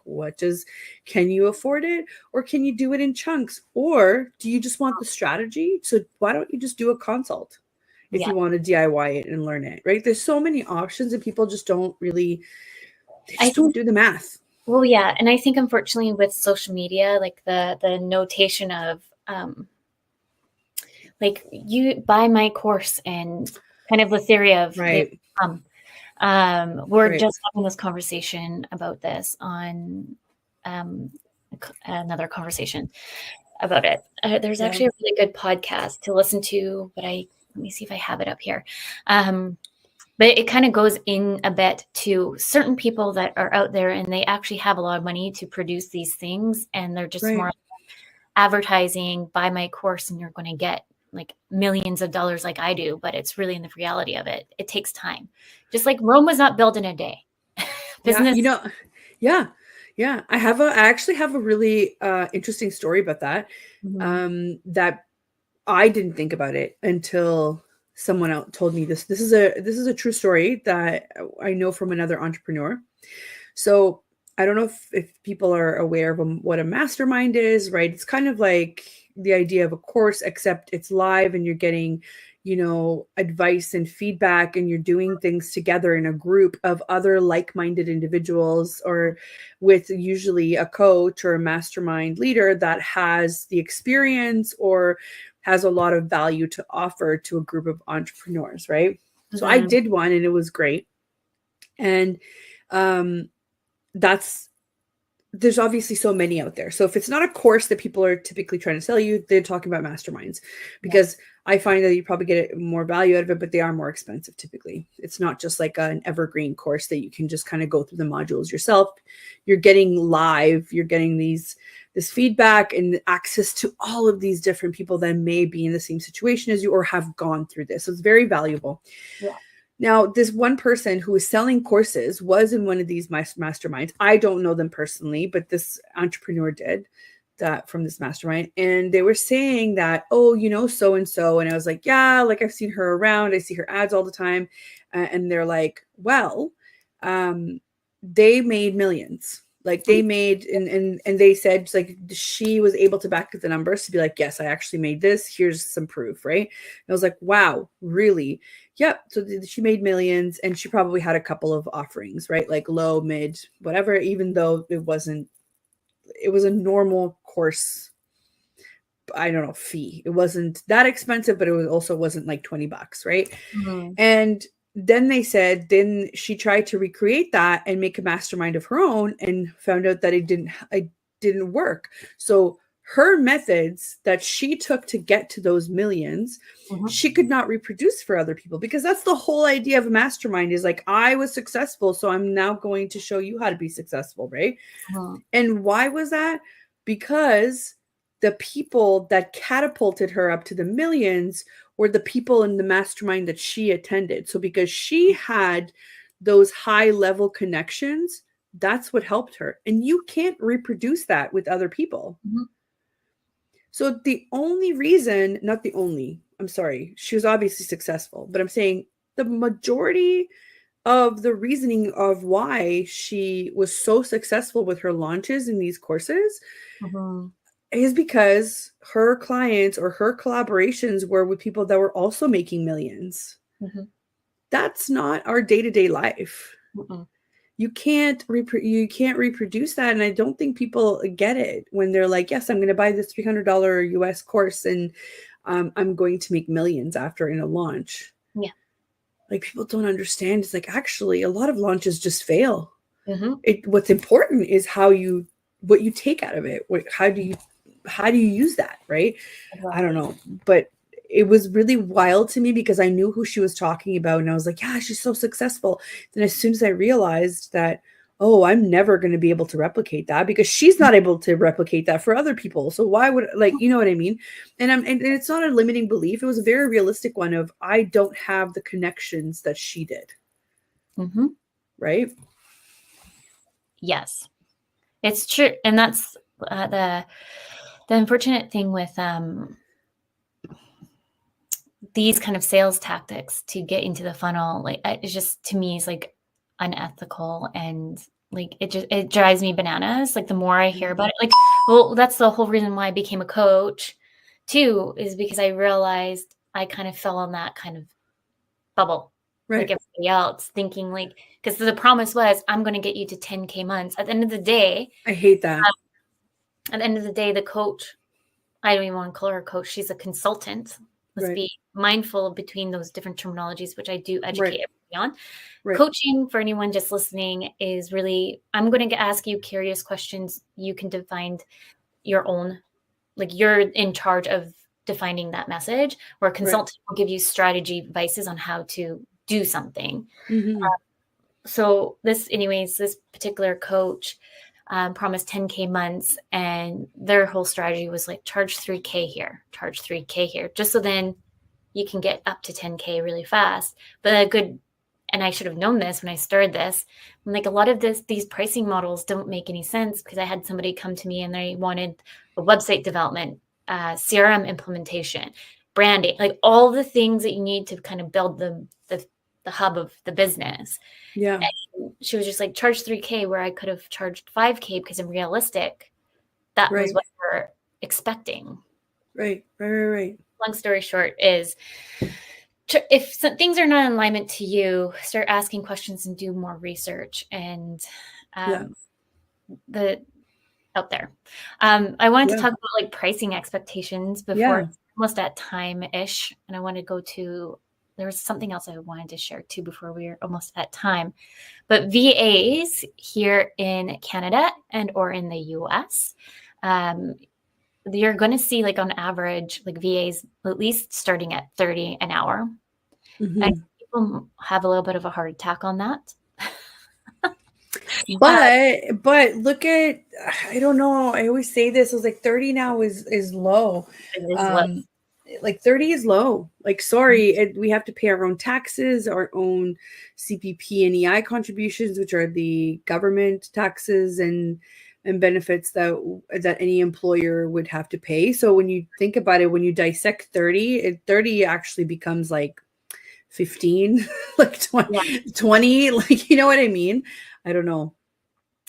Can you afford it, or can you do it in chunks, or do you just want the strategy? So why don't you just do a consult if you want to DIY it and learn it, right? There's so many options and people just don't do the math. Well, yeah. And I think, unfortunately, with social media, the notation of you buy my course, and kind of the theory of right. We're just having this conversation about this on another conversation about it. There's actually a really good podcast to listen to, but let me see if I have it up here. But it kind of goes in a bit to certain people that are out there and they actually have a lot of money to produce these things, and they're just more advertising, buy my course and you're going to get millions of dollars like I do. But it's really in the reality of it. It takes time. Just like Rome was not built in a day. Business. Yeah. I actually have a really interesting story about that. That I didn't think about it until someone else told me this. This is a true story that I know from another entrepreneur. So I don't know if people are aware of what a mastermind is, right? It's kind of like the idea of a course, except it's live and you're getting, advice and feedback, and you're doing things together in a group of other like-minded individuals, or with usually a coach or a mastermind leader that has the experience or has a lot of value to offer to a group of entrepreneurs, right? So I did one and it was great. And there's obviously so many out there. So if it's not a course that people are typically trying to sell you, they're talking about masterminds, because I find that you probably get more value out of it, but they are more expensive typically. It's not just like an evergreen course that you can just kind of go through the modules yourself. You're getting live, you're getting this feedback and access to all of these different people that may be in the same situation as you or have gone through this. So it's very valuable. Yeah. Now, this one person who was selling courses was in one of these masterminds. I don't know them personally, but this entrepreneur did. that from this mastermind, and they were saying that, oh, you know, so and so, and I was like, yeah, like I've seen her around, I see her ads all the time, and they're like, well, they made millions. Like they made, and they said like she was able to back up the numbers to be like, yes, I actually made this. Here's some proof, right? And I was like, wow, really? Yep. So she made millions, and she probably had a couple of offerings, right? Like low, mid, whatever. Even though it was a normal course, I don't know, fee. It wasn't that expensive, but it was also wasn't like $20, right? Mhm. And then they said, then she tried to recreate that and make a mastermind of her own, and found out that it didn't work. So her methods that she took to get to those millions, Mhm. she could not reproduce for other people, because that's the whole idea of a mastermind, is like, I was successful, so I'm now going to show you how to be successful, right? Mhm. And why was that? Because the people that catapulted her up to the millions were the people in the mastermind that she attended. So because she had those high level connections, that's what helped her. And you can't reproduce that with other people. Mhm. So the only reason, not the only, I'm sorry, she was obviously successful, but I'm saying the majority of the reasoning of why she was so successful with her launches in these courses Mhm. is because her clients or her collaborations were with people that were also making millions. Mhm. That's not our day-to-day life. Mhm. You can't reproduce that, and I don't think people get it when they're like, yes, I'm going to buy this $300 US course, and I'm going to make millions after in a launch. Yeah. Like, people don't understand. It's like, actually, a lot of launches just fail. Mhm. What's important is what you take out of it. How do you use that, right? I don't Exactly. know, but it was really wild to me because I knew who she was talking about, and I was like, yeah, she's so successful. Then as soon as I realized that, oh, I'm never going to be able to replicate that, because she's not able to replicate that for other people. So why would, like, you know what I mean? And it's not a limiting belief. It was a very realistic one of, I don't have the connections that she did, Mhm. right? Yes, it's true, and that's the unfortunate thing with these kind of sales tactics to get into the funnel. Like, it's just, to me, is like unethical, and like it drives me bananas. Like the more I hear about it, like, well, that's the whole reason why I became a coach, too, is because I realized I kind of fell in that kind of bubble, like Right. everybody else, thinking like, because the promise was, I'm going to get you to 10K months. At the end of the day, I hate that. the coach, I don't even want to call her a coach. She's a consultant. Let's Right. be mindful between those different terminologies, which I do educate Right. everybody on. Right. Coaching, for anyone just listening, is really, I'm going to ask you curious questions. You can define your own, like you're in charge of defining that message, where a Right. consultant will give you strategy advices on how to do something. Mm-hmm. So this particular coach promised 10K months, and their whole strategy was like, charge 3K here, just so then you can get up to 10K really fast. And I should have known this when I started this. Like, a lot of these pricing models don't make any sense, because I had somebody come to me and they wanted a website development, CRM implementation, branding, like all the things that you need to kind of build the hub of the business. Yeah. And she was just like, charge 3K, where I could have charged 5K, because I'm realistic. That was Right. what we're expecting. Right. Right. Long story short is, if things are not in alignment to you, start asking questions and do more research, and Yeah. the out there. I wanted to Yeah. talk about like pricing expectations before Yeah. it's almost at time-ish, and I want to go to, there was something else I wanted to share too before we are almost at time. But VAs here in Canada and or in the US, you're going to see, like, on average, like VAs at least starting at 30 an hour. And Mm-hmm. people have a little bit of a heart attack on that. But look at, I don't know, I always say this, I was like, 30 now is low. It is low. Like 30 is low. Like, sorry, we have to pay our own taxes, our own CPP and EI contributions, which are the government taxes, and and benefits that any employer would have to pay. So when you think about it, when you dissect 30, 30 actually becomes like 15, like 20, like, you know what I mean? I don't know.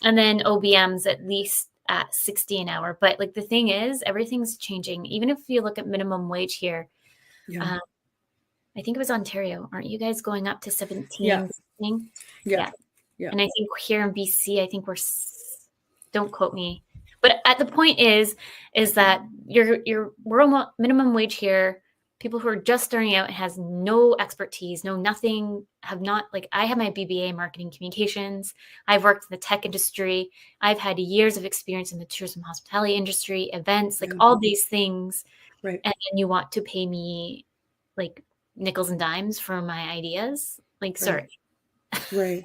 And then OBM's at least at 60 an hour. But like the thing is, everything's changing. Even if you look at minimum wage here, Yeah. I think it was Ontario. Aren't you guys going up to 17? Yeah. Yeah. And I think here in BC, I think don't quote me, but at the point is that we're almost minimum wage here. People who are just starting out and has no expertise, no nothing, have not, like, I have my BBA in marketing communications. I've worked in the tech industry. I've had years of experience in the tourism hospitality industry, events, like all these things. Right. And you want to pay me like nickels and dimes for my ideas? Like, sorry. Right.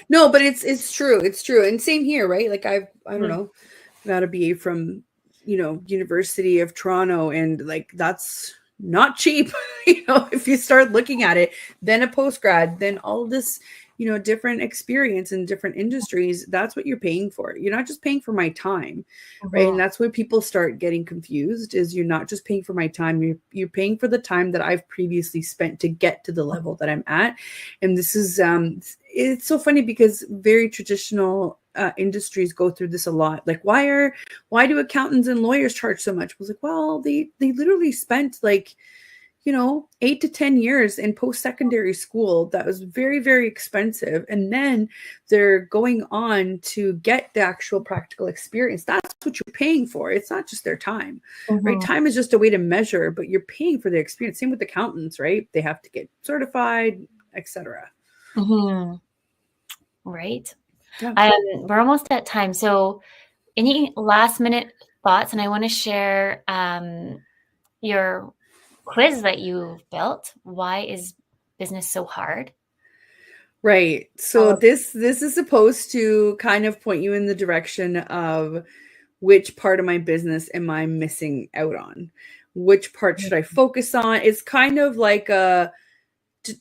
No, but it's true. It's true. And same here, right? Like I don't know, got a BA from, University of Toronto, and like that's not cheap. If you start looking at it, then a postgrad, then all of this, different experience in different industries, that's what you're paying for. You're not just paying for my time, right? And that's when people start getting confused, is you're not just paying for my time, you're paying for the time that I've previously spent to get to the level that I'm at. And this is it's so funny because very traditional industries go through this a lot. Like, why do accountants and lawyers charge so much? I was like, well, they literally spent like 8 to 10 years in post-secondary school. That was very, very expensive. And then they're going on to get the actual practical experience. That's what you're paying for. It's not just their time, right? Time is just a way to measure, but you're paying for the experience. Same with accountants, right? They have to get certified, etc. Right. Yeah. We're almost at time. So any last minute thoughts? And I want to share your quiz that you built. Why is business so hard? Right. So this is supposed to kind of point you in the direction of which part of my business am I missing out on? Which part should I focus on? It's kind of like to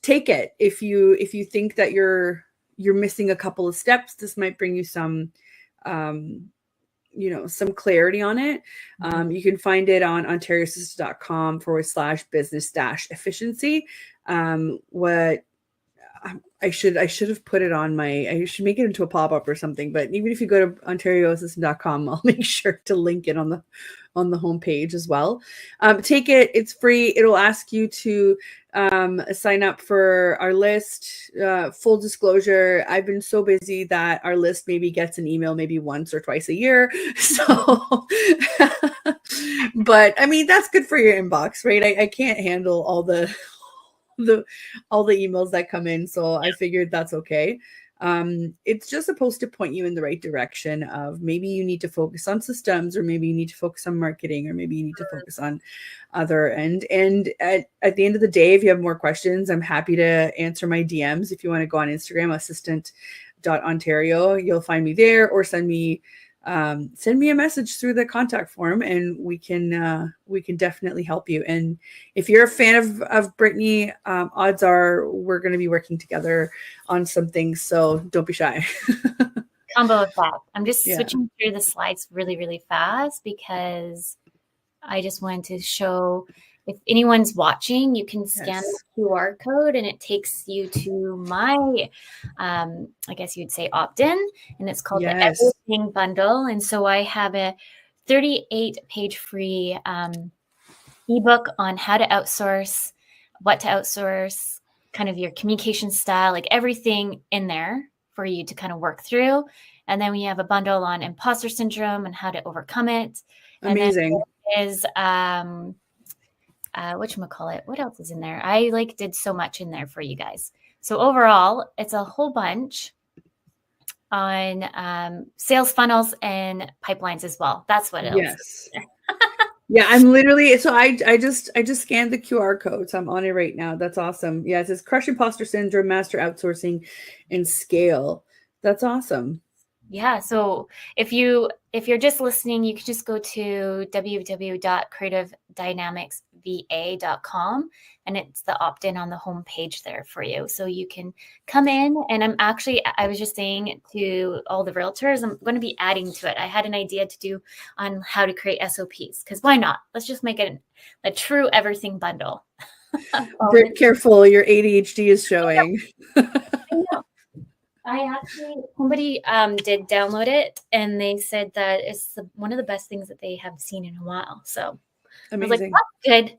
take it. If you think that you're missing a couple of steps, this might bring you some some clarity on it. You can find it on ontariosisters.com/business-efficiency. What I should have put it on I should make it into a pop-up or something, but even if you go to ontariosisters.com, I'll make sure to link it on the homepage as well. Take it, it's free. It'll ask you to sign up for our list. Full disclosure, I've been so busy that our list maybe gets an email maybe once or twice a year. So, but I mean, that's good for your inbox, right? I can't handle all the emails that come in, so I figured that's okay. It's just supposed to point you in the right direction of maybe you need to focus on systems, or maybe you need to focus on marketing, or maybe you need to focus on other and at the end of the day, if you have more questions, I'm happy to answer my DMs. If you want to go on Instagram, assistant.ontario, you'll find me there, or send me a message through the contact form, and we can definitely help you. And if you're a fan of Brittany, odds are we're going to be working together on some things. So don't be shy. Combo effect. I'm just switching through the slides really, really fast because I just wanted to show, if anyone's watching, you can scan the QR code and it takes you to my, I guess you'd say opt-in, and it's called the Everything Bundle. And so I have a 38-page free ebook on how to outsource, what to outsource, kind of your communication style, like everything in there for you to kind of work through. And then we have a bundle on imposter syndrome and how to overcome it. Amazing. And then is whatchamacallit, what else is in there? I did so much in there for you guys. So overall, it's a whole bunch on sales funnels and pipelines as well. That's what it is. Yeah, I'm literally, so I just scanned the QR code, so I'm on it right now. That's awesome. Yeah, it says Crush Imposter Syndrome, Master Outsourcing, and Scale. That's awesome. Yeah. So if you're just listening, you can just go to www.creativedynamicsva.com, and it's the opt-in on the homepage there for you. So you can come in, and I was just saying to all the realtors, I'm going to be adding to it. I had an idea to do on how to create SOPs, because why not? Let's just make it a true everything bundle. Very careful, your ADHD is showing. I know. Somebody did download it, and they said that it's one of the best things that they have seen in a while. So I was like, Amazing. that's good.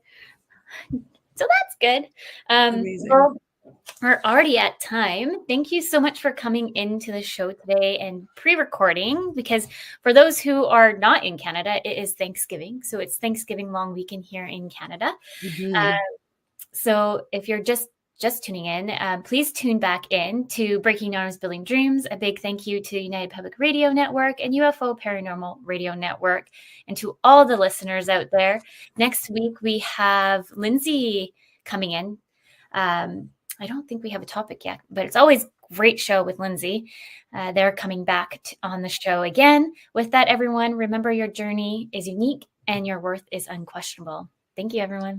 So that's good. Amazing. Well, we're already at time. Thank you so much for coming into the show today and pre-recording, because for those who are not in Canada, it is Thanksgiving. So it's Thanksgiving long weekend here in Canada. Mhm. So if you're just tuning in, please tune back in to Breaking Knowledge Building Dreams. A big thank you to United Public Radio Network and UFO Paranormal Radio Network, and to all the listeners out there. Next week, we have Lindsay coming in. I don't think we have a topic yet, but it's always a great show with Lindsay. They're coming back on the show again. With that, everyone, remember your journey is unique and your worth is unquestionable. Thank you, everyone.